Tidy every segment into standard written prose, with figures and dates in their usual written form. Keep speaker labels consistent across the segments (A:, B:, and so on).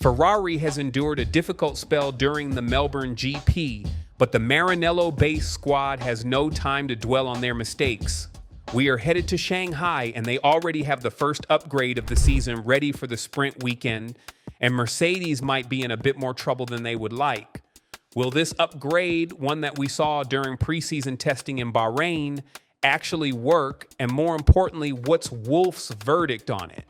A: Ferrari has endured a difficult spell during the Melbourne GP, but the Maranello-based squad has no time to dwell on their mistakes. We are headed to Shanghai, and they already have the first upgrade of the season ready for the sprint weekend, and Mercedes might be in a bit more trouble than they would like. Will this upgrade, one that we saw during preseason testing in Bahrain, actually work? And more importantly, what's Wolff's verdict on it?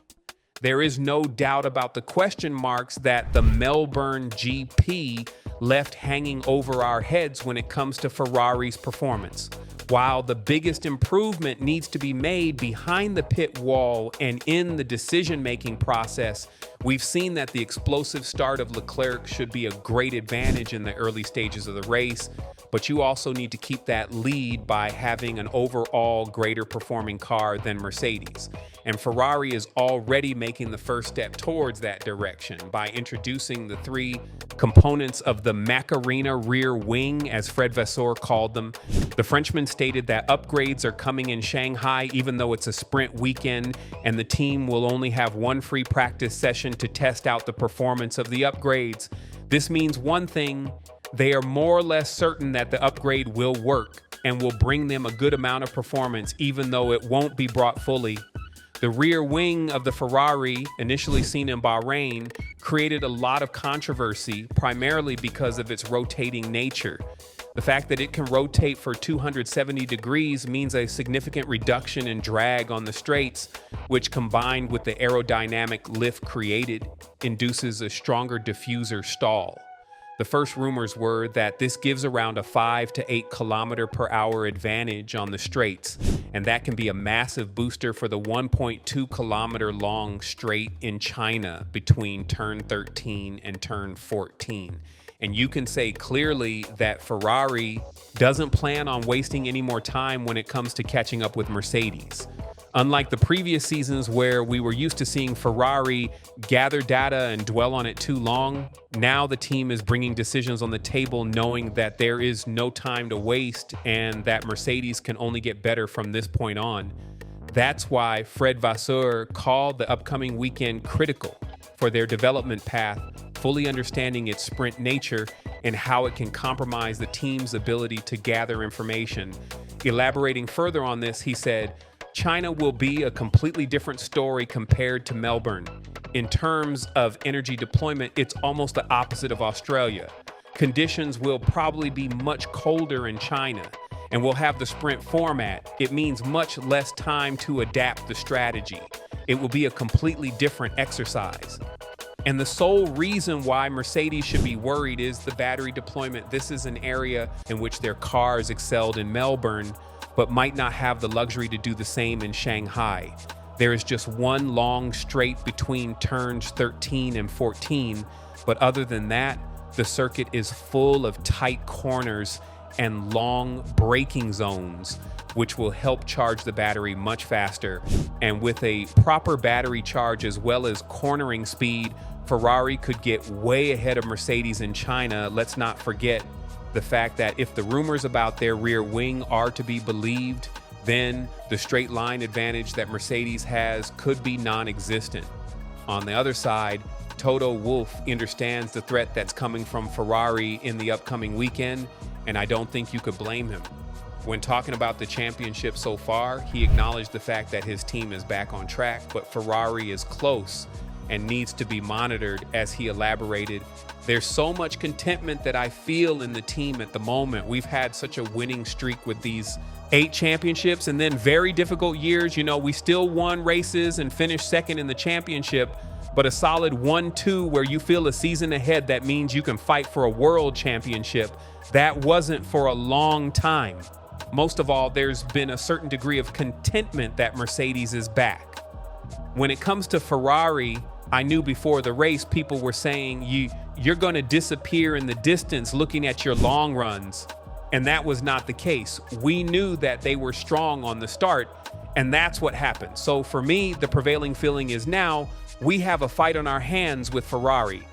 A: There is no doubt about the question marks that the Melbourne GP left hanging over our heads when it comes to Ferrari's performance. While the biggest improvement needs to be made behind the pit wall and in the decision-making process, we've seen that the explosive start of Leclerc should be a great advantage in the early stages of the race, but you also need to keep that lead by having an overall greater performing car than Mercedes. And Ferrari is already making the first step towards that direction by introducing the three components of the Macarena rear wing, as Fred Vasseur called them. The Frenchman stated that upgrades are coming in Shanghai, even though it's a sprint weekend, and the team will only have one free practice session to test out the performance of the upgrades. This means one thing: they are more or less certain that the upgrade will work and will bring them a good amount of performance, even though it won't be brought fully. The rear wing of the Ferrari, initially seen in Bahrain, created a lot of controversy, primarily because of its rotating nature. The fact that it can rotate for 270 degrees means a significant reduction in drag on the straights, which, combined with the aerodynamic lift created, induces a stronger diffuser stall. The first rumors were that this gives around a 5 to 8 km/h advantage on the straights, and that can be a massive booster for the 1.2 kilometer long straight in China between turn 13 and turn 14. And you can say clearly that Ferrari doesn't plan on wasting any more time when it comes to catching up with Mercedes. Unlike the previous seasons where we were used to seeing Ferrari gather data and dwell on it too long, now the team is bringing decisions on the table knowing that there is no time to waste and that Mercedes can only get better from this point on. That's why Fred Vasseur called the upcoming weekend critical for their development path, fully understanding its sprint nature and how it can compromise the team's ability to gather information. Elaborating further on this, he said, "China will be a completely different story compared to Melbourne. In terms of energy deployment, it's almost the opposite of Australia. Conditions will probably be much colder in China, and we'll have the sprint format. It means much less time to adapt the strategy. It will be a completely different exercise." And the sole reason why Mercedes should be worried is the battery deployment. This is an area in which their cars excelled in Melbourne, but might not have the luxury to do the same in Shanghai. There is just one long straight between turns 13 and 14, but other than that, the circuit is full of tight corners and long braking zones, which will help charge the battery much faster. And with a proper battery charge as well as cornering speed, Ferrari could get way ahead of Mercedes in China. Let's not forget the fact that if the rumors about their rear wing are to be believed, then the straight line advantage that Mercedes has could be non-existent. On the other side, Toto Wolff understands the threat that's coming from Ferrari in the upcoming weekend, and I don't think you could blame him. When talking about the championship so far, he acknowledged the fact that his team is back on track, but Ferrari is close and needs to be monitored. As he elaborated, "There's so much contentment that I feel in the team at the moment. We've had such a winning streak with these 8 championships and then very difficult years. You know, we still won races and finished second in the championship, but a solid 1-2 where you feel a season ahead that means you can fight for a world championship. That wasn't for a long time. Most of all, there's been a certain degree of contentment that Mercedes is back." When it comes to Ferrari, I knew before the race people were saying you're going to disappear in the distance looking at your long runs, and that was not the case. We knew that they were strong on the start, and that's what happened. So for me, the prevailing feeling is now we have a fight on our hands with Ferrari.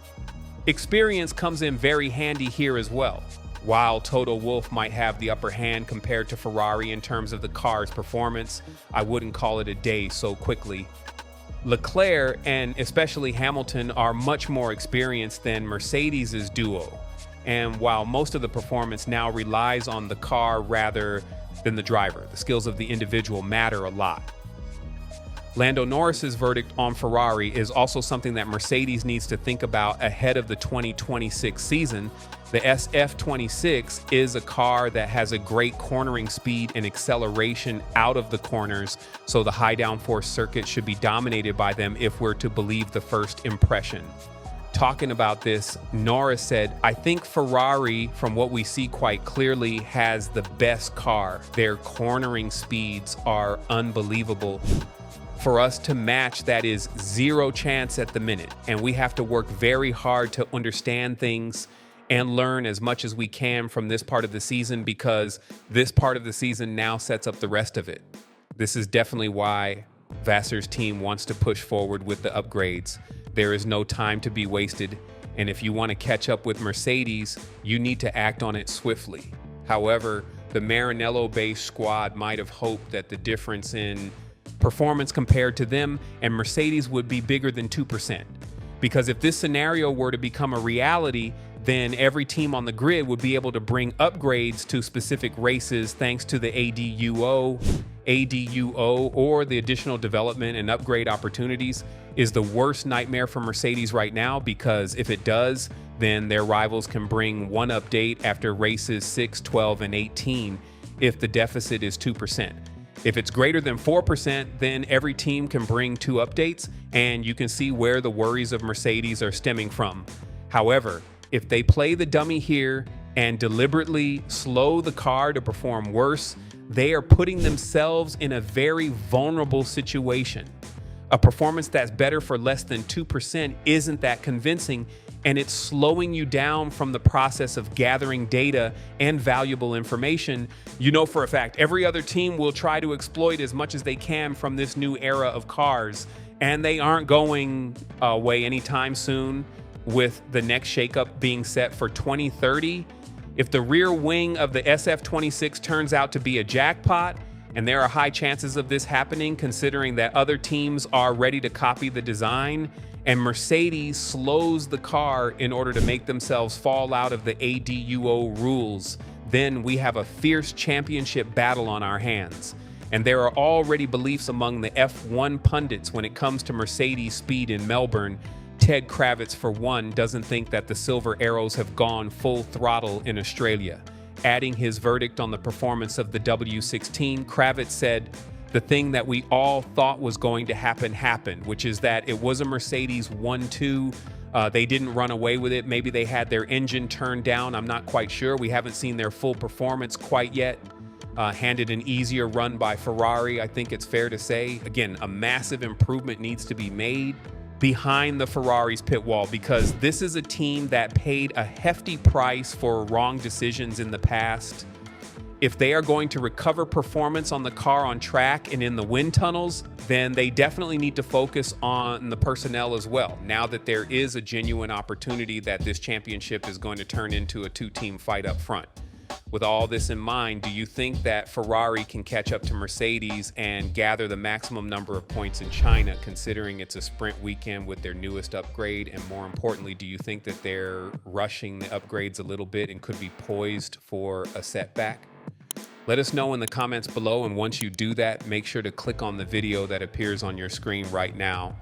A: Experience comes in very handy here as well. While Toto Wolff might have the upper hand compared to Ferrari in terms of the car's performance, I wouldn't call it a day so quickly. Leclerc and especially Hamilton are much more experienced than Mercedes' duo. And while most of the performance now relies on the car rather than the driver, the skills of the individual matter a lot. Lando Norris's verdict on Ferrari is also something that Mercedes needs to think about ahead of the 2026 season. The SF26 is a car that has a great cornering speed and acceleration out of the corners, so the high downforce circuit should be dominated by them if we're to believe the first impression. Talking about this, Norris said, "I think Ferrari, from what we see quite clearly, has the best car. Their cornering speeds are unbelievable. For us to match, that is zero chance at the minute, and we have to work very hard to understand things and learn as much as we can from this part of the season, because this part of the season now sets up the rest of it." This is definitely why Vassar's team wants to push forward with the upgrades. There is no time to be wasted, and if you want to catch up with Mercedes, you need to act on it swiftly. However, the Maranello-based squad might have hoped that the difference in performance compared to them and Mercedes would be bigger than 2%. Because if this scenario were to become a reality, then every team on the grid would be able to bring upgrades to specific races thanks to the ADUO, or the additional development and upgrade opportunities is the worst nightmare for Mercedes right now, because if it does, then their rivals can bring one update after races 6, 12, and 18 if the deficit is 2%. If it's greater than 4%, then every team can bring 2 updates, and you can see where the worries of Mercedes are stemming from. However, if they play the dummy here and deliberately slow the car to perform worse, they are putting themselves in a very vulnerable situation. A performance that's better for less than 2% isn't that convincing, and it's slowing you down from the process of gathering data and valuable information. You know for a fact, every other team will try to exploit as much as they can from this new era of cars, and they aren't going away anytime soon, with the next shakeup being set for 2030. If the rear wing of the SF26 turns out to be a jackpot, and there are high chances of this happening considering that other teams are ready to copy the design, and Mercedes slows the car in order to make themselves fall out of the ADUO rules, then we have a fierce championship battle on our hands. And there are already beliefs among the F1 pundits when it comes to Mercedes speed in Melbourne. Ted Kravitz, for one, doesn't think that the Silver Arrows have gone full throttle in Australia. Adding his verdict on the performance of the W16, Kravitz said, "The thing that we all thought was going to happen happened, which is that it was a Mercedes 1-2. They didn't run away with it. Maybe they had their engine turned down. I'm not quite sure. We haven't seen their full performance quite yet. Handed an easier run by Ferrari, I think it's fair to say. Again, a massive improvement needs to be made behind the Ferrari's pit wall, because this is a team that paid a hefty price for wrong decisions in the past. If they are going to recover performance on the car on track and in the wind tunnels, then they definitely need to focus on the personnel as well, now that there is a genuine opportunity that this championship is going to turn into a 2-team fight up front. With all this in mind, do you think that Ferrari can catch up to Mercedes and gather the maximum number of points in China, considering it's a sprint weekend with their newest upgrade? And more importantly, do you think that they're rushing the upgrades a little bit and could be poised for a setback? Let us know in the comments below, and once you do that, make sure to click on the video that appears on your screen right now.